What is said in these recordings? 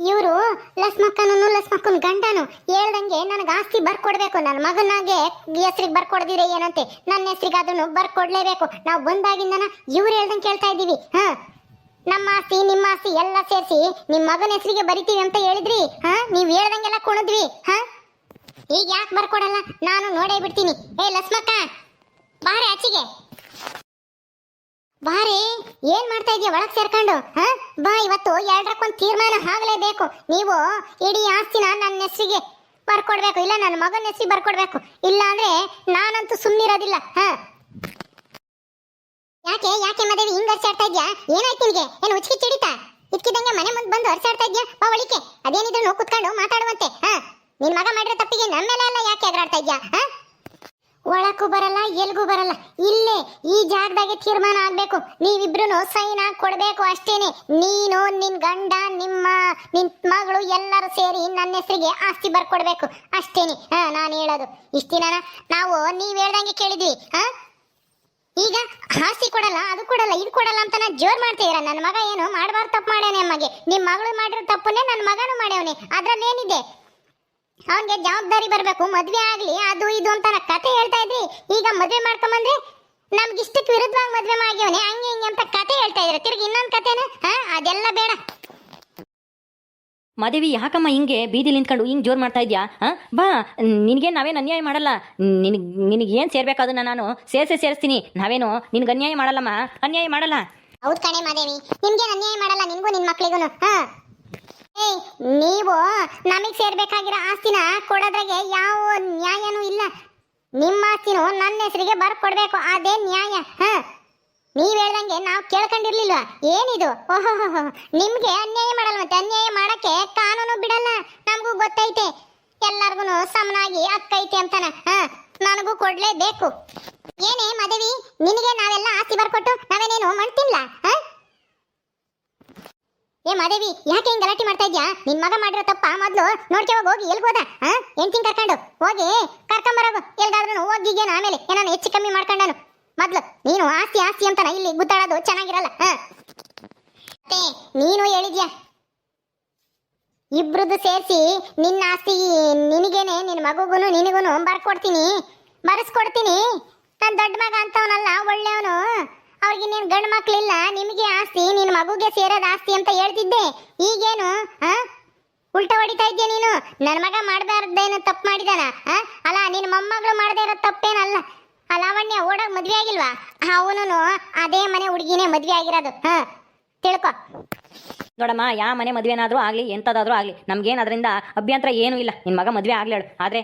ಇವರು ಲಸ್ಮಕ್ಕನ ಗಂಡನು ಹೇಳ್ದಂಗೆ ನನಗೆ ಆಸ್ತಿ ಬರ್ಕೊಡ್ಬೇಕು. ನನ್ನ ಮಗನಾಗೆ ಹೆಸರಿಗೆ ಬರ್ಕೊಡ್ದಿರೆ ಏನಂತೆ, ನನ್ನ ಹೆಸರಿಗೆ ಅದನ್ನು ಬರ್ಕೊಡ್ಲೇಬೇಕು. ನಾವು ಬಂದಾಗಿಂದನ ಇವ್ರು ಹೇಳ್ದಂಗೆ ಕೇಳ್ತಾ ಇದ್ದೀವಿ. ನಮ್ಮ ಆಸ್ತಿ ನಿಮ್ಮ ಆಸ್ತಿ ಎಲ್ಲ ಸೇರಿಸಿ ನಿಮ್ಮ ಮಗನ ಹೆಸರಿಗೆ ಬರಿತೀವಿ ಅಂತ ಹೇಳಿದ್ರಿ. ನೀವು ಹೇಳ್ದಂಗೆಲ್ಲ ಕುಣಿದ್ವಿ. ಈಗ ಯಾಕೆ ಬರ್ಕೊಡಲ್ಲ? ನಾನು ನೋಡೇ ಬಿಡ್ತೀನಿ. ಏ ಲಸ್ಮಕ್ಕ, ಬಾರೆ ಆಚೆಗೆ ಬಾರೆ. ಏನ್ ಮಾಡ್ತಾ ಇದೀಯ ಒಳಗ್ ಸೇರ್ಕೊಂಡು? ಬಾ, ಇವತ್ತು ಎರಡಕ್ಕೊಂದು ತೀರ್ಮಾನ ಆಗ್ಲೇಬೇಕು. ನೀವು ಇಡೀ ಆಸ್ತಿನ ನನ್ನ ಹೆಸರಿಗೆ ಬರ್ಕೊಡ್ಬೇಕು, ಇಲ್ಲ ನನ್ನ ಮಗನ ಹೆಸರಿಗೆ ಬರ್ಕೊಡ್ಬೇಕು. ಇಲ್ಲ ಅಂದ್ರೆ ನಾನಂತೂ ಸುಮ್ಮನಿರೋದಿಲ್ಲ. ಯಾಕೆ ಯಾಕೆ ಮದೇವಿ ಹಿಂಗ್ ಅರ್ಚಾಡ್ತಾ ಇದ್ಯಾ? ಏನಾಯ್ತು ನಿನಗೆ? ಏನು ಉಚ್ಕಿ ಚಿಡಿತಾ? ಇದ್ಕಿದಂಗೆ ಮನೆ ಮುಂದೆ ಬಂದು ಅರ್ಚಾಡ್ತಾ ಇದ್ಯಾ? ಬಾ ಒಳಿಕೆ. ಅದೇನಿದ್ರು ಕೂತ್ಕೊಂಡು ಮಾತಾಡುವಂತೆ. ನಿನ್ ಮಗ ಮಾಡಿರೋ ತಪ್ಪಿಗೆ ನಮ್ಮ ಮೇಲೆ ಎಲ್ಲ ಯಾಕೆ ಎಗರಾಡ್ತಾ ಇದ್ಯಾ? ಒಳಕ್ಕೂ ಬರಲ್ಲ, ಎಲ್ಗೂ ಬರಲ್ಲ. ಇಲ್ಲೇ ಈ ಜಾಗದಾಗೆ ತೀರ್ಮಾನ ಆಗ್ಬೇಕು. ನೀವಿಬ್ರು ಸೈನ್ ಹಾಕಿ ಕೊಡ್ಬೇಕು ಅಷ್ಟೇನೆ. ನೀನು, ನಿನ್ ಗಂಡ, ನಿನ್ ಮಗಳು ಎಲ್ಲರೂ ಸೇರಿ ನನ್ನ ಹೆಸರಿಗೆ ಆಸ್ತಿ ಬರ್ಕೊಡ್ಬೇಕು ಅಷ್ಟೇನೆ. ನಾನು ಹೇಳೋದು ಇಷ್ಟ ದಿನ ನಾವು ನೀವ್ ಹೇಳ್ದಂಗೆ ಕೇಳಿದ್ವಿ. ಈಗ ಆಸ್ತಿ ಕೊಡಲ್ಲ, ಅದು ಕೊಡಲ್ಲ, ಇದು ಕೊಡಲ್ಲ ಅಂತ ಜೋರ್ ಮಾಡ್ತೀರ. ನನ್ನ ಮಗ ಏನು ಮಾಡಬಾರ್ದು ತಪ್ಪು ಮಾಡ್ಯಾನೆ. ಅಮ್ಮಗೆ ನಿಮ್ ಮಗಳು ಮಾಡಿರೋ ತಪ್ಪನ್ನೇ ನನ್ನ ಮಗನೂ ಮಾಡ್ಯವನೆ. ಅದ್ರಲ್ಲಿ ಏನಿದೆ? ಅವನ್ಗೆ ಜವಾಬ್ದಾರಿ ಬರ್ಬೇಕು. ಮದ್ವೆ ಆಗ್ಲಿ ಅದು ಇದು ಅಂತ ಕತೆ ಹೇಳ್ತಾ ಇದ್ರಿ. ಈಗ ಮದ್ವೆ ಮಾಡ್ಕೊಂಬಂದ್ರೆ ನಮ್ಗೆ ಇಷ್ಟಕ್ಕೆ ವಿರುದ್ಧವಾಗಿ ಮದ್ವೆ ಮಾಡ್ಯವನೆ, ಹಂಗೆ ಹಿಂಗೆ ಅಂತ ಕತೆ ಹೇಳ್ತಾ ಇದ್ರೆ ತಿರ್ಗಿ ಇನ್ನೊಂದು ಕತೆನ. ಅದೆಲ್ಲ ಬೇಡ. ಮಾದೇವಿ, ಯಾಕಮ್ಮ ಹಿಂಗೆ ಬೀದಿಲಿ ನಿಂತ್ಕೊಂಡು ಹಿಂಗೆ ಜೋರು ಮಾಡ್ತಾ ಇದ್ಯಾ? ಬಾ, ನಿನಗೇನು ನಾವೇನು ಅನ್ಯಾಯ ಮಾಡಲ್ಲ. ನಿನಗೆ ಏನು ಸೇರ್ಬೇಕು ಅದನ್ನ ನಾನು ಸೇರಿಸ್ತೀನಿ. ನಾವೇನು ನಿನ್ಗೆ ಅನ್ಯಾಯ ಮಾಡಲ್ಲಮ್ಮ, ಅನ್ಯಾಯ ಮಾಡಲ್ಲ. ಹೌದು ಕಣೆ ಮಾದೇವಿ, ನಿಮ್ಗೇನು ಅನ್ಯಾಯ ಮಾಡಲ್ಲ, ನಿನ್ಗೂ ನಿನ್ ಮಕ್ಳಿಗೂ. ನೀವು ನಮಗ್ ಸೇರ್ಬೇಕಾಗಿರೋ ಆಸ್ತಿನ ಕೊಡೋದ್ರಾಗೆ ಯಾವ ನ್ಯಾಯನೂ ಇಲ್ಲ. ನಿಮ್ಮ ಆಸ್ತಿನೂ ನನ್ನ ಹೆಸರಿಗೆ ಬರ್ಕೊಡ್ಬೇಕು, ಅದೇ ನ್ಯಾಯ. ನೀವ್ ಹೇಳ್ದಂಗೆ ನಾವು ಕೇಳ್ಕೊಂಡಿರ್ಲಿಲ್ವಾ? ಏನಿದು? ಓಹೋ, ನಿಮ್ಗೆ ಅನ್ಯಾಯ ಮಾಡಲ್ಲ, ಮತ್ತೆ ಅನ್ಯಾಯ ಮಾಡಕ್ಕೆ ಕಾನೂನು ಬಿಡಲ್ಲ. ನಮಗೂ ಗೊತ್ತೈತೆ, ಎಲ್ಲಾರ್ಗು ಸಮನಾಗಿ ಹಕ್ಕೈತೆ ಅಂತಾನ. ನನಗೂ ಕೊಡ್ಲೇಬೇಕು. ಏನೇ ಮದವಿ, ನಿನಗೆ ನಾವೆಲ್ಲ ಆಸ್ತಿ ಬರ್ಕೊಟ್ಟು ನಾವೇನೇನು ಮಾಡ್ತಿಲ್ಲ? ಏ ಮಾದೇವಿ, ಯಾಕೆ ಹಿಂಗ್ ಗಲಾಟೆ ಮಾಡ್ತಾ ಇದ್ಯಾ? ನಿನ್ ಮಗ ಮಾಡಿರೋ ತಪ್ಪ ಮೊದ್ಲು ನೋಡ್ಕೆ ಹೋಗಿ ಎಲ್ಗೋದ? ಹೆಂಡ್ತಿನ್ ಕರ್ಕೊಂಡು ಹೋಗಿ ಕರ್ಕೊಂಬರೋಗು. ಎಲ್ಗಾದ್ರೂ ಹೋಗಿಗೇನ ಆಮೇಲೆ ಏನಾನು ಹೆಚ್ಚು ಕಮ್ಮಿ ಮಾಡ್ಕೊಂಡಾನು. ಮೊದ್ಲು ನೀನು ಆಸ್ತಿ ಆಸ್ತಿ ಅಂತಾನ ಇಲ್ಲಿ ಗುದ್ದಾಡೋದು ಚೆನ್ನಾಗಿರಲ್ಲ. ನೀನು ಹೇಳಿದ್ಯಾ ಇಬ್ರದ್ದು ಸೇರಿಸಿ ನಿನ್ನ ಆಸ್ತಿ ನಿನಗೇನೆ, ನಿನ್ನ ಮಗುಗುನು ನಿನಗುನು ಬರೆಸ್ಕೊಡ್ತೀನಿ. ನನ್ನ ದೊಡ್ಡ ಮಗ ಅಂತವನಲ್ಲ, ಒಳ್ಳೆಯವನು. ಅವ್ರಿಗೆ ನೀನು ಗಂಡು ಮಕ್ಳಿಲ್ಲ, ನಿಮಗೆ ಆಸ್ತಿ ನಿನ್ನ ಮಗುಗೆ ಸೇರೋದು ಆಸ್ತಿ ಅಂತ ಹೇಳ್ತಿದ್ದೆ. ಈಗೇನು ಉಲ್ಟಾ ಹೊಡಿತಾ ಇದ್ಯಾ ನೀನು? ನನ್ನ ಮಗ ಮಾಡಬಾರ್ದೇನು ತಪ್ಪು ಮಾಡಿದಾನ? ಅಲ್ಲ, ನಿನ್ನ ಮೊಮ್ಮಗಳು ಮಾಡದೇ ಇರೋ ತಪ್ಪೇನಲ್ಲ. ಲಾವಣ್ಯ ಓಡೋಗಿ ಮದ್ವೆ ಆಗಿಲ್ವಾ? ಅವನು ಅದೇ ಮನೆ ಹುಡುಗಿನೇ ಮದ್ವೆ ಆಗಿರೋದು. ತಿಳ್ಕೊ ನೋಡಮ್ಮ, ಯಾವ ಮನೆ ಮದುವೆನಾದರೂ ಆಗಲಿ, ಎಂಥದ್ದಾದ್ರೂ ಆಗಲಿ, ನಮ್ಗೇನು ಅದರಿಂದ ಅಭ್ಯಂತರ ಏನೂ ಇಲ್ಲ. ನಿನ್ನ ಮಗ ಮದುವೆ ಆಗ್ಲೇಳು. ಆದರೆ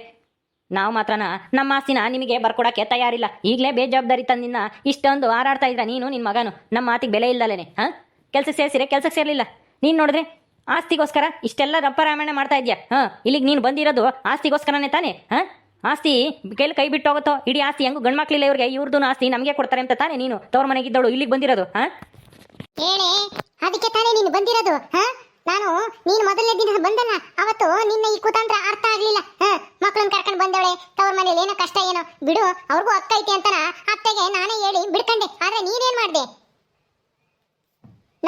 ನಾವು ಮಾತ್ರನ ನಮ್ಮ ಆಸ್ತಿನ ನಿಮಗೆ ಬರ್ಕೊಡಕ್ಕೆ ತಯಾರಿಲ್ಲ. ಈಗಲೇ ಬೇಜವಾಬ್ದಾರಿ ತಂದಿನ ಇಷ್ಟೊಂದು ಹಾರಾಡ್ತಾ ಇದ್ರ ನೀನು, ನಿನ್ನ ಮಗನು. ನಮ್ಮ ಮಾತಿಗೆ ಬೆಲೆ ಇಲ್ಲಲೇನೆ. ಕೆಲ್ಸಕ್ಕೆ ಸೇರಿಸಿರೆ ಕೆಲ್ಸಕ್ಕೆ ಸೇರಲಿಲ್ಲ. ನೀನು ನೋಡಿದ್ರೆ ಆಸ್ತಿಗೋಸ್ಕರ ಇಷ್ಟೆಲ್ಲ ರಪ್ಪರಾಮಾಯಣ ಮಾಡ್ತಾ ಇದ್ಯಾ? ಇಲ್ಲಿಗೆ ನೀನು ಬಂದಿರೋದು ಆಸ್ತಿಗೋಸ್ಕರನೇ ತಾನೇ? ಆಸ್ತಿ ಕೈ ಬಿಟ್ಟು ಹೋಗುತ್ತೋ? ಇಡೀ ಆಸ್ತಿ ಹೆಂಗು ಗಂಡು ಮಕ್ಳಿಲ್ಲ ಇವ್ರಿಗೆ, ಇವ್ರದ್ದು ಆಸ್ತಿ ನಮಗೆ ಕೊಡ್ತಾರೆ ಅಂತ ತಾನೇ ನೀನು ತವ್ರ ಮನೆಗಿದ್ದವಳು ಇಲ್ಲಿಗೆ ಬಂದಿರೋದು? ಹೇಳಿ, ಅದಕ್ಕೆ ತಾನೇ ನೀನು ಬಂದಿರೋದು. ನಾನು ನೀನು ಮೊದಲನೇ ದಿನ ಬಂದಲ್ಲ, ಅವತ್ತು ನಿನ್ನ ಈ ಕುತಂತ್ರ ಅರ್ಥ ಆಗ್ಲಿಲ್ಲ. ಮಕ್ಕಳನ್ನ ಕರ್ಕೊಂಡು ಬಂದವಳೆ, ತವ್ರ ಮನೇಲಿ ಏನೋ ಕಷ್ಟ ಏನೋ ಬಿಡು, ಅವ್ರಿಗೂ ಅಕ್ಕ ಐತೆ ಅಂತನ ಅತ್ತೆಗೆ ನಾನೇ ಹೇಳಿ ಬಿಡ್ಕಂಡೆ. ಆದ್ರೆ ನೀನೇನ್ ಮಾಡ್ದೆ?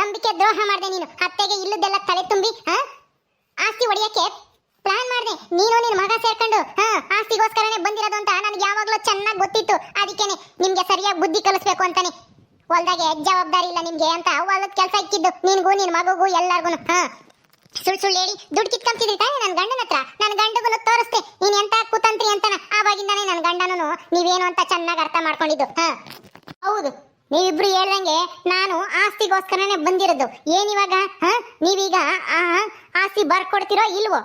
ನಂಬಿಕೆ ದ್ರೋಹ ಮಾಡ್ದೆ ನೀನು. ಅತ್ತೆಗೆ ಇಲ್ಲದೆಲ್ಲ ತಲೆ ತುಂಬಿ ಆಸ್ತಿ ಹೊಡಿಯಕ್ಕೆ ಪ್ಲಾನ್ ಮಾಡ್ದೆ. ನೀನು ನಿನ್ನ ಮಗ ಸೇರ್ಕೊಂಡು ಆಸ್ತಿಗೋಸ್ಕರನೇ ಬಂದಿರೋದು ಅಂತ ನನಗೆ ಯಾವಾಗ್ಲೂ ಚೆನ್ನಾಗಿ ಗೊತ್ತಿತ್ತು. ಅದಕ್ಕೇನೆ ನಿಮ್ಗೆ ಸರಿಯಾಗಿ ಬುದ್ಧಿ ಕಲಿಸ್ಬೇಕು ಅಂತಾನೆ ಹೊಲ್ದಾಗೆ ಜವಾಬ್ದಾರಿ ಇಲ್ಲ ನಿಮ್ಗೆ ಅಂತ ಹೊಲದ ಕೆಲಸ ಇಕ್ಕಿದ್ದು ನಿನ್ಗೂ ನಿನ್ ಮಗುಗೂ ಎಲ್ಲಾರ್ಗು. ಸುಳ್ಳು ಹೇಳಿ ದುಡ್ಡು ಕಿತ್ಕೊಂತಿದ್ರಿ ತಾನೆ ನನ್ನ ಗಂಡನ ಹತ್ರ. ನನ್ನ ಗಂಡಗೂ ತೋರಿಸ್ತೆ ನೀನ್ ಎಂತ ಕುತಂತ್ರಿ ಅಂತಾನ. ಆವಾಗಿಂದಾನೆ ನನ್ನ ಗಂಡನೂ ನೀವೇನು ಅಂತ ಚೆನ್ನಾಗಿ ಅರ್ಥ ಮಾಡ್ಕೊಂಡಿದ್ದು. ಹೌದು, ನೀವಿಬ್ರು ಹೇಳ್ದಂಗೆ ನಾನು ಆಸ್ತಿಗೋಸ್ಕರನೇ ಬಂದಿರೋದು. ಏನಿವಾಗ ನೀವೀಗ ಆಸ್ತಿ ಬರ್ಕೊಡ್ತಿರೋ ಇಲ್ವೋ?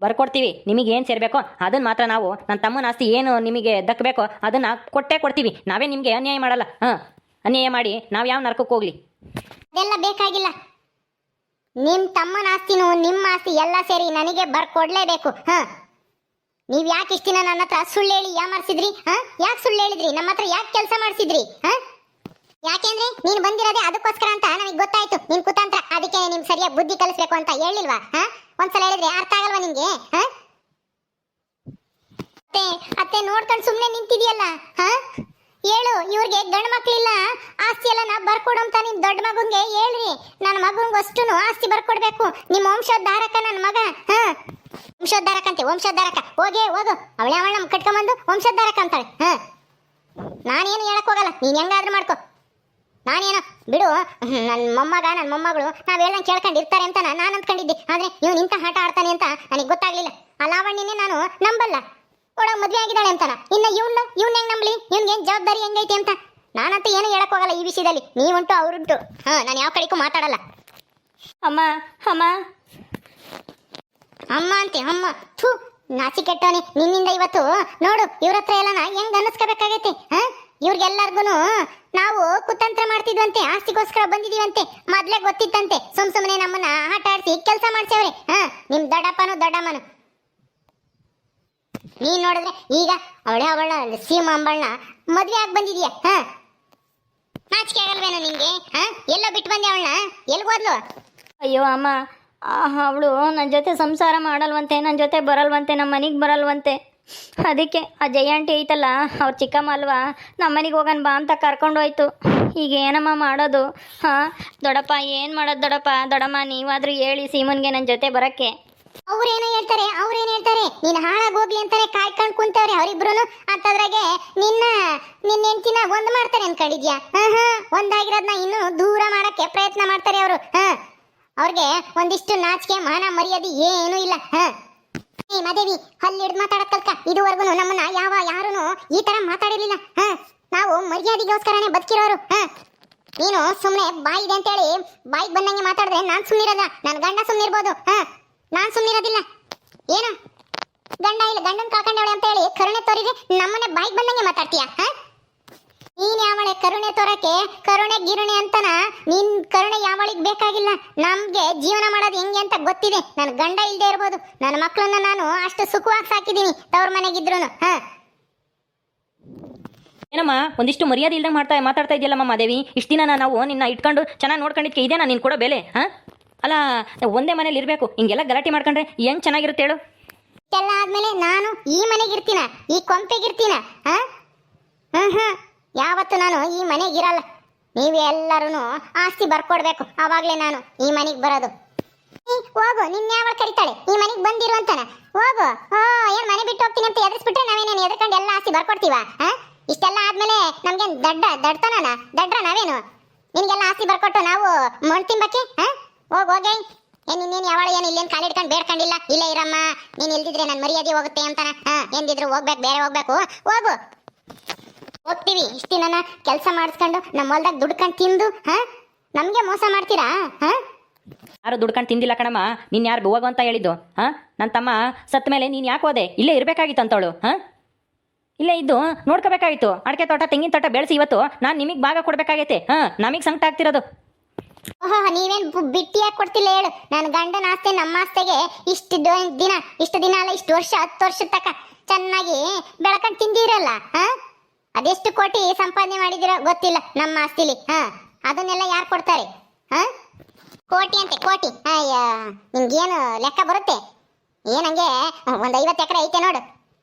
ಬರ್ಕೊಡ್ತೀವಿ. ನಿಮಗೆ ಏನು ಸೇರಬೇಕೋ ಅದನ್ನು ಮಾತ್ರ ನಾವು, ನನ್ನ ತಮ್ಮನ ಆಸ್ತಿ ಏನು ನಿಮಗೆ ದಕ್ಕಬೇಕೋ ಅದನ್ನು ಕೊಡ್ತೀವಿ. ನಾವೇ ನಿಮಗೆ ಅನ್ಯಾಯ ಮಾಡಲ್ಲ. ಅನ್ಯಾಯ ಮಾಡಿ ನಾವು ಯಾವ ನರಕಕ್ಕೆ ಹೋಗ್ಲಿ? ಅದೆಲ್ಲ ಬೇಕಾಗಿಲ್ಲ. ನಿಮ್ಮ ತಮ್ಮನ ಆಸ್ತಿನೂ ನಿಮ್ಮ ಆಸ್ತಿ ಎಲ್ಲ ಸೇರಿ ನನಗೆ ಬರ್ಕೊಡ್ಲೇಬೇಕು. ನೀವ್ ಯಾಕೆ ಇಷ್ಟ ದಿನ ನನ್ನ ಹತ್ರ ಸುಳ್ಳು ಹೇಳಿ ಯಾಮಾರಿಸಿದ್ರಿ? ಯಾಕೆ ಸುಳ್ಳು ಹೇಳಿದ್ರಿ? ನಮ್ಮ ಹತ್ರ ಯಾಕೆ ಕೆಲಸ ಮಾಡಿಸಿದ್ರಿ? ಯಾಕೆಂದ್ರೆ ನೀನು ಬಂದಿರೋದೇ ಅದಕ್ಕೋಸ್ಕರ ಅಂತ ನನಗೆ ಗೊತ್ತಾಯ್ತು. ನಿನ್ ಕುತಂತ್ರ. ಅದಕ್ಕೆ ನಿಮ್ ಸರಿಯಾಗಿ ಬುದ್ಧಿ ಕಲಿಸ್ಬೇಕು ಅಂತ ಹೇಳಿಲ್ವಾ? ಒಂದ್ಸಲ ಹೇಳಿದ್ರೆ ಅರ್ಥ ಆಗಲ್ವಾ ನಿಮ್ಗೆ? ಅತ್ತೆ ನೋಡ್ಕೊಂಡು ಸುಮ್ಮನೆ ನಿಂತಿದ್ಯಲ್ಲ. ಹೇಳು ಇವ್ರಿಗೆ ಗಂಡು ಮಕ್ಳಿಲ್ಲ, ಆಸ್ತಿ ಎಲ್ಲ ನಾ ಬರ್ಕೊಡಂತ ನಿಮ್ ದೊಡ್ಡ ಮಗನ್ಗೆ ಹೇಳ್ರಿ. ನನ್ನ ಮಗನ್ಗೆ ಅಷ್ಟುನು ಆಸ್ತಿ ಬರ್ಕೊಡ್ಬೇಕು. ನಿಮ್ಮ ವಂಶೋದ್ಧಾರಕ ನನ್ನ ಮಗ. ವಂಶೋದ್ಧಾರಕ ಅಂತೆ, ವಂಶೋದ್ಧಾರಕ. ಹೋಗು ಅವಳ ಕಟ್ಕೊಂಬಂದು ವಂಶೋದ್ಧಾರಕ ಅಂತಾಳೆ. ನಾನೇನು ಹೇಳಕ್ ಹೋಗಲ್ಲ, ನೀನ್ ಹೆಂಗಾದ್ರೂ ಮಾಡ್ಕೊ. ನಾನೇನೋ ಬಿಡು, ನನ್ನ ಮೊಮ್ಮಗಳು ನಾವ್ ಹೇಳ್ದಂಗೆ ಕೇಳ್ಕೊಂಡಿರ್ತಾರೆ ಅಂತ ನಾನು ಅಂದ್ಕೊಂಡಿದ್ದೆ. ಆದ್ರೆ ಇವ್ನು ಇಂಥ ಆಟ ಆಡ್ತಾನೆ ಅಂತ ನನಗೆ ಗೊತ್ತಾಗ್ಲಿಲ್ಲ. ಆ ಲಾವಣ್ಯನೇ ನಾನು ನಂಬಲ್ಲ, ಒಳಗೆ ಮದ್ವೆ ಆಗಿದ್ದಾಳೆ ಅಂತಾನ. ಇನ್ನ ಇವ್ನ ಹೆಂಗ್ ನಂಬಲಿ? ಇವ್ನಿಗೇನ್ ಜವಾಬ್ದಾರಿ ಹೆಂಗೈತಿ ಅಂತ ನಾನಂತೂ ಏನು ಹೇಳಕ್ ಹೋಗಲ್ಲ ಈ ವಿಷಯದಲ್ಲಿ. ನೀವುಂಟು ಅವ್ರುಂಟು, ನಾನು ಯಾವ ಕಡೆಗೂ ಮಾತಾಡಲ್ಲ. ಅಮ್ಮ ಅಮ್ಮ ಅಮ್ಮ ಅಂತೆ, ಅಮ್ಮ ಥೂ, ನಾಚಿ ಕೆಟ್ಟವನಿ. ನಿನ್ನಿಂದ ಇವತ್ತು ನೋಡು ಇವ್ರ ಹತ್ರ ಎಲ್ಲ ಹೆಂಗ್ ಅನ್ನಿಸ್ಕೋಬೇಕಾಗೈತಿ. ಇವ್ರಿಗೆಲ್ಲರಿಗೂ ನಾವು ಕುತಂತ್ರ ಮಾಡ್ತಿದ್ವಂತೆ, ಆಸ್ತಿಗೋಸ್ಕರ ಬಂದಿದೀವಂತೆ. ಮೊದ್ಲೇ ಗೊತ್ತಿತ್ತಂತೆ, ಸುಮ್ನೆ ನಮ್ಮನ್ನ ಆಟ ಆಡಿಸಿ ಕೆಲಸ ಮಾಡ್ಸವ್ರೆ. ನಿಮ್ ದೊಡ್ಡಪ್ಪನು ನೀನ್ ನೋಡಿದ್ರೆ ಈಗ ಅವಳ ಸೀಮ ಅಂಬಳನ್ನ ಮದ್ವೆ ಆಗಿ ಬಂದಿದೀಯ. ನಾಚಿಕೆ ಆಗಲ್ವೇನೋ ನಿಂಗೆ? ಎಲ್ಲೋ ಬಿಟ್ಟು ಬಂದೆ ಅವಳನ್ನ, ಎಲ್ಗೋದ್ಲು? ಅಯ್ಯೋ ಅಮ್ಮ, ಅವಳು ನನ್ನ ಜೊತೆ ಸಂಸಾರ ಮಾಡಲ್ವಂತೆ, ನನ್ನ ಜೊತೆ ಬರಲ್ವಂತೆ, ನಮ್ಮ ಮನೆಗೆ ಬರಲ್ವಂತೆ. ಅದಕ್ಕೆ ಆ ಜಯಾಂಟಿ ಐತಲ್ಲ, ಅವ್ರ ಚಿಕ್ಕಮ್ಮ ಅಲ್ವಾ, ನಮ್ಮ ಮನೆಗೆ ಹೋಗೋಣ ಬಾ ಅಂತ ಕರ್ಕೊಂಡೋಯ್ತು. ಈಗ ಏನಮ್ಮ ಮಾಡೋದು? ದೊಡ್ಡಪ್ಪ ಏನು ಮಾಡೋದು? ದೊಡ್ಡಮ್ಮ ನೀವಾದರೂ ಹೇಳಿ ಸೀಮನ್ಗೆ ನನ್ನ ಜೊತೆ ಬರೋಕ್ಕೆ. ಅವ್ರೇನೋ ಹೇಳ್ತಾರೆ, ನೀನು ಹಾಳಾಗಿ ಹೋಗ್ಲಿ ಅಂತಾನೆ ಕಾಯ್ಕೊಂಡು ಕುಂತವ್ರೆ ಅವರಿಬ್ರು. ಅಂತದ್ರಾಗೆ ನಿನ್ನ ಹೆಂಡತಿನ ಒಂದ್ ಮಾಡ್ತಾರೆ ಅನ್ಕೊಂಡಿದ್ಯಾ? ಒಂದಾಗಿರೋದ್ನ ಇನ್ನು ದೂರ ಮಾಡಕ್ಕೆ ಪ್ರಯತ್ನ ಮಾಡ್ತಾರೆ ಅವರು. ಅವ್ರಿಗೆ ಒಂದಿಷ್ಟು ನಾಚಿಕೆ ಮಾನ ಮರ್ಯಾದೆ ಏನೂ ಇಲ್ಲ. ಮಾದೇವಿ, ಹಲ್ಲಿಡ್ದು ಮಾತಾಡಕ್ ಕಲ್ಕ. ಇದುವರೆಗೂ ನಮ್ಮನ್ನ ಯಾರೂ ಈ ತರ ಮಾತಾಡಿರ್ಲಿಲ್ಲ. ನಾವು ಮರ್ಯಾದೆಗೋಸ್ಕರನೇ ಬದುಕಿರೋರು. ನೀನು ಸುಮ್ಮನೆ ಬಾಯಿ ಇದೆ ಅಂತೇಳಿ ಬಾಯಿಗೆ ಬಂದಂಗೆ ಮಾತಾಡಿದ್ರೆ ನಾನ್ ಸುಮ್ಮನಿರಲ್ಲ, ನನ್ನ ಗಂಡ ಸುಮ್ಮನಿರ್ಬೋದು. ನಾನ್ ಸುಮ್ಮನಿರೋದಿಲ್ಲ. ಏನು ಗಂಡನ್ ಕಳ್ಕೊಂಡವಳೆ ಅಂತ ಹೇಳಿ ಕರುಣೆ ತೋರಿದ್ರೆ ನಮ್ಮನೆ ಬಾಯಿಗೆ ಬಂದಂಗೆ ಮಾತಾಡ್ತೀಯ? ನೀನ್ ಯಾವಳೆ ಕರುಣೆ ತೋರಕ್ಕೆ? ಕರುಣೆ ಗಿರುಣೆ ಅಂತನ? ನಿನ್ ಕರುಣೆ ಯಾವಳಿಗೆ ಬೇಕಾಗಿಲ್ಲ. ನಮ್ಗೆ ಜೀವನ ಮಾಡೋದು ಹೆಂಗೆ ಅಂತ ಗೊತ್ತಿದೆ. ನನ್ನ ಗಂಡ ಇಲ್ದೇ ಇರ್ಬೋದು, ನನ್ನ ಮಕ್ಕಳನ್ನ ನಾನು ಅಷ್ಟು ಸುಖವಾಗಿ ಸಾಕಿದ್ದೀನಿ ತವ್ರ ಮನೆಗಿದ್ರು. ಏನಮ್ಮ ಒಂದಿಷ್ಟು ಮರ್ಯಾದೆ ಇಲ್ದಂಗೆ ಮಾತಾಡ್ತಾ ಇದೆಯಲ್ಲಮ್ಮ ಮಾದೇವಿ. ಇಷ್ಟು ದಿನ ನಾವು ನಿನ್ನ ಇಟ್ಕೊಂಡು ಚೆನ್ನಾಗಿ ನೋಡ್ಕೊಂಡಿದ್ಕೆ ಇದೇನಾ ನೀನು ಕೊಡೋ ಬೆಲೆ? ಅಲ್ಲ, ಒಂದೇ ಮನೇಲಿ ಇರಬೇಕು, ಹಿಂಗೆಲ್ಲ ಗಲಾಟೆ ಮಾಡ್ಕೊಂಡ್ರೆ ಹೆಂಗ್ ಚೆನ್ನಾಗಿರುತ್ತೆ ಹೇಳು? ಇಷ್ಟೆಲ್ಲ ಆದ್ಮೇಲೆ ನಾನು ಈ ಮನೆಗಿರ್ತೀನ, ಈ ಕೊಂಪೆಗಿರ್ತೀನ? ಯಾವತ್ತು ನಾನು ಈ ಮನೆಗಿರಲ್ಲ. ನೀವು ಎಲ್ಲರೂ ಆಸ್ತಿ ಬರ್ಕೊಡ್ಬೇಕು, ಅವಾಗ್ಲೇ ನಾನು ಈ ಮನೆಗೆ ಬರೋದು. ಹೋಗು, ನಿನ್ನ ಯಾವಾಗ ಕರಿತಾಳೆ ಈ ಮನೆಗೆ ಬಂದಿರು ಅಂತಾನ? ಹೋಗು. ಏನ್ ಮನೆ ಬಿಟ್ಟು ಹೋಗ್ತೀನಿ ಅಂತ ಎದುರಿಸ್ಬಿಟ್ರೆ ನಾವೇನೇನು ಎದ್ಕೊಂಡು ಎಲ್ಲ ಆಸ್ತಿ ಬರ್ಕೊಡ್ತೀವ? ಇಷ್ಟೆಲ್ಲ ಆದ್ಮೇಲೆ ನಮ್ಗೇನ್ ದಡ್ರ ನಾವೇನು? ನಿನ್ಗೆಲ್ಲ ಆಸ್ತಿ ಬರ್ಕೊಟ್ಟು ನಾವು ಮಣ್ ತಿಂಬಕ್ಕೆ? ಹೋಗೇ ಇನ್ನೇನು ಯಾವಳ ಏನು ಇಲ್ಲೇನು ಕಾಲಿಡ್ಕೊಂಡು ಬೇಡ್ಕೊಂಡಿಲ್ಲ. ಇಲ್ಲೇ ಇರಮ್ಮ, ನೀನ್ ಇಲ್ದಿದ್ರೆ ನನ್ನ ಮರ್ಯಾದೆ ಹೋಗುತ್ತೆ ಅಂತಾನ. ಎಂದಿದ್ರು ಹೋಗ್ಬೇಕು, ಬೇರೆ ಹೋಗ್ಬೇಕು. ಹೋಗು. ಹೋಗ್ತೀವಿ. ಇಷ್ಟು ದಿನ ಕೆಲಸ ಮಾಡಿಸ್ಕೊಂಡು ನಮ್ಮ ಹೊಲ್ದಾಗ ದುಡ್ಕೊಂಡು ತಿಂದು ನಮ್ಗೆ ಮೋಸ ಮಾಡ್ತೀರಾ? ಯಾರು ದುಡ್ಕೊಂಡು ತಿಂದಿಲ್ಲ ಕಣಮ್ಮ. ನೀನು ಯಾರು ಹೋಗು ಅಂತ ಹೇಳಿದ್ದು? ನನ್ನ ತಮ್ಮ ಸತ್ತ ಮೇಲೆ ನೀನು ಯಾಕೆ ಹೋದೆ? ಇಲ್ಲೇ ಇರಬೇಕಾಗಿತ್ತು ಅಂತವಳು. ಇಲ್ಲೇ ಇದ್ದು ನೋಡ್ಕೋಬೇಕಾಗಿತ್ತು. ಅಡಿಕೆ ತೋಟ, ತೆಂಗಿನ ತೋಟ ಬೆಳೆಸಿ ಇವತ್ತು ನಾನು ನಿಮಗೆ ಭಾಗ ಕೊಡ್ಬೇಕಾಗೈತೆ. ನಮಗೆ ಸಂಕಟ ಆಗ್ತಿರೋದು. ನೀವೇನ್ ಬಿಟ್ಟಿಯಾಗಿ ಕೊಡ್ತಿಲ್ಲ ಹೇಳು? ನನ್ನ ಗಂಡನ ಆಸ್ತಿ ನಮ್ಮ ಆಸ್ತಿಗೆ ಇಷ್ಟು ದಿನ ಅಲ್ಲ, ಇಷ್ಟು ವರ್ಷ, 10 ವರ್ಷದ ತಕ ಚೆನ್ನಾಗಿ ಬೆಳ್ಕೊಂಡು ತಿಂದಿರಲ್ಲ. ಅದೆಷ್ಟು ಕೋಟಿ ಸಂಪಾದನೆ ಮಾಡಿದಿರೋ ಗೊತ್ತಿಲ್ಲ ನಮ್ಮ ಆಸ್ತಿಲಿ. ಅದನ್ನೆಲ್ಲ ಯಾರು ಕೊಡ್ತಾರೆ? ಕೋಟಿ ಅಂತೆ, ಕೋಟಿ. ನಿಮ್ಗೇನು ಲೆಕ್ಕ ಬರುತ್ತೆ? ಏನಂಗೆ ಒಂದು 50 ಎಕರೆ ಐತೆ ನೋಡು,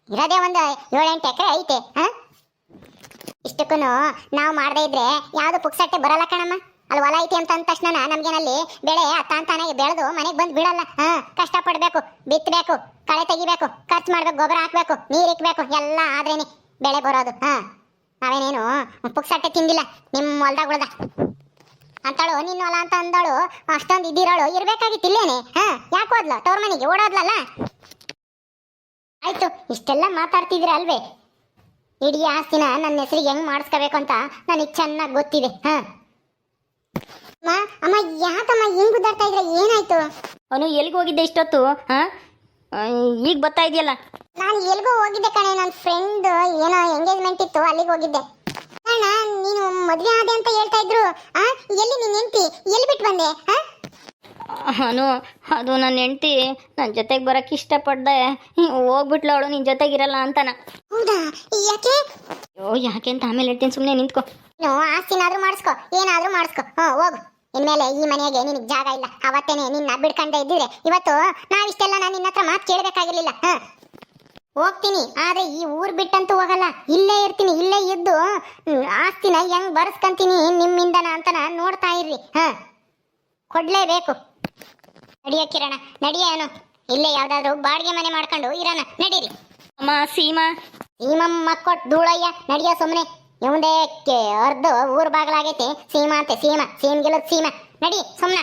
ಇರೋದೇ ಒಂದು 7-8 ಎಕರೆ ಐತೆ. ಇಷ್ಟಕ್ಕೂ ನಾವು ಮಾಡದೇ ಇದ್ರೆ ಯಾವುದು ಪುಕ್ಸಟ್ಟೆ ಬರಲ್ಲ ಕಣಮ್ಮ. ಅಲ್ಲಿ ಹೊಲ ಐತಿ ಅಂತ ಅಂದ ತಕ್ಷಣ ನಮ್ಗೇನಲ್ಲಿ ಬೆಳೆ ತಾನೇ ಬೆಳೆದು ಮನೆಗೆ ಬಂದು ಬಿಡಲ್ಲ. ಕಷ್ಟಪಡ್ಬೇಕು, ಬಿತ್ತಬೇಕು, ಕಳೆ ತೆಗಿಬೇಕು, ಖರ್ಚು ಮಾಡ್ಬೇಕು, ಗೊಬ್ಬರ ಹಾಕ್ಬೇಕು, ನೀರು ಇಕ್ಬೇಕು, ಎಲ್ಲ ಆದ್ರೇನೆ ಬೆಳೆ ಬರೋದು. ನಾವೇನೇನು ಪುಕ್ಸಟ್ಟೆ ತಿಂದಿಲ್ಲ ನಿಮ್ಮ ಹೊಲ್ದಾಗ ಅಂತಾಳು. ನಿನ್ನ ಹೊಲ ಅಂತ ಅಂದಳು, ಅಷ್ಟೊಂದು ಇದ್ದಿರೋಳು ಇರ್ಬೇಕಾಗಿತ್ತಿಲ್ಲೇನೆ? ಯಾಕೆ ಹೋದ್ಲು ತವ್ರ ಮನೆಗೆ? ಓಡೋದ್ಲಲ್ಲ. ಆಯ್ತು, ಇಷ್ಟೆಲ್ಲ ಮಾತಾಡ್ತಿದ್ದೀರ ಅಲ್ವೇ? ಇಡೀ ಆಸ್ತಿನ ನನ್ನ ಹೆಸರಿಗೆ ಹೆಂಗ್ ಮಾಡಿಸ್ಕೋಬೇಕು ಅಂತ ನನಗೆ ಚೆನ್ನಾಗಿ ಗೊತ್ತಿದೆ. ಅಮ್ಮ, ಯಾಕಮ್ಮ ಹಿಂಗ್ ಗುದ್ದಾಡ್ತಾ ಇದ್ರೆ? ಏನಾಯ್ತು? ಅವನು ಎಲ್ಲಿಗೆ ಹೋಗಿದ್ದೆ ಇಷ್ಟೊತ್ತು? ಈಗ ಬರ್ತಾ ಇದೆಯಲ್ಲ. ನಾನು ಎಲ್ಗೋ ಹೋಗಿದ್ದೆ ಕಣೆ, ನನ್ನ ಫ್ರೆಂಡ್ ಏನೋ ಎಂಗೇಜ್ಮೆಂಟ್ ಇತ್ತು, ಅಲ್ಲಿಗೆ ಹೋಗಿದ್ದೆ. ಅಣ್ಣ, ನೀನು ಮದ್ವೆ ಆದೆ ಅಂತ ಹೇಳ್ತಾ ಇದ್ರು. ಎಲ್ಲಿ ನಿನ್ ಹೆಂಡತಿ? ಎಲ್ಲಿ ಬಿಟ್ಟು ಬಂದೆ? ಅದು ನನ್ನ ಹೆಂಡತಿ ನನ್ನ ಜೊತೆಗೆ ಬರೋಕ್ಕೆ ಇಷ್ಟಪಡ್ದೆ, ಹೋಗ್ಬಿಟ್ಲು ಅವಳು ನಿನ್ನ ಜೊತೆಗಿರಲ್ಲ ಅಂತಾನ. ಹೌದಾ? ಯಾಕೆ? ಯಾಕೆ ಅಂತ ಆಮೇಲೆ ಹೇಳ್ತೀನಿ, ಸುಮ್ಮನೆ ನಿಂತ್ಕೊ. ನೀನು ಆಸ್ತಿನಾದ್ರೂ ಮಾಡಿಸ್ಕೊ, ಏನಾದ್ರೂ ಮಾಡಿಸ್ಕೊ, ಹೋಗು. ಇನ್ಮೇಲೆ ಈ ಮನೆಗೆ ನಿನಗೆ ಜಾಗ ಇಲ್ಲ. ಅವತ್ತೇನೆ ನಿನ್ನ ಬಿಡ್ಕೊಂಡೆ ಇದ್ದಿದ್ರೆ ಇವತ್ತು ನಾವಿಷ್ಟೆಲ್ಲ ನಾನು ನಿನ್ನ ಹತ್ರ ಮಾತು ಕೇಳಬೇಕಾಗಿರ್ಲಿಲ್ಲ. ಹೋಗ್ತೀನಿ, ಆದ್ರೆ ಈ ಊರ್ ಬಿಟ್ಟಂತೂ ಹೋಗಲ್ಲ. ಇಲ್ಲೇ ಇರ್ತೀನಿ. ಇಲ್ಲೇ ಇದ್ದು ಆಸ್ತಿನ ಹೆಂಗ್ ಬರ್ಸ್ಕಂತೀನಿ ನಿಮ್ಮಿಂದನ ಅಂತನ ನೋಡ್ತಾ ಇರ್ರಿ. ಕೊಡ್ಲೇಬೇಕು. ನಡಿಯ ಕಿರಣ, ನಡಿಯ. ಏನು ಇಲ್ಲೇ ಯಾವ್ದಾದ್ರು ಬಾಡಿಗೆ ಮನೆ ಮಾಡ್ಕೊಂಡು ಇರೋಣ. ನಡೀರಿ. ಅಮ್ಮ ಸೀಮಾ. ಸೀಮಮ್ಮ ಕೊಟ್ ಧೂಳಯ್ಯ. ನಡಿಯ ಸುಮ್ನೆ. ಇವಂದೇ ಅರ್ಧ ಊರ್ ಬಾಗ್ಲಾಗೈತೆ. ಸೀಮಾ ಅಂತೆ. ಸೀಮಾ ಗೆಲ್ಲದ್ ಸೀಮಾ. ನಡಿ ಸುಮ್ನ.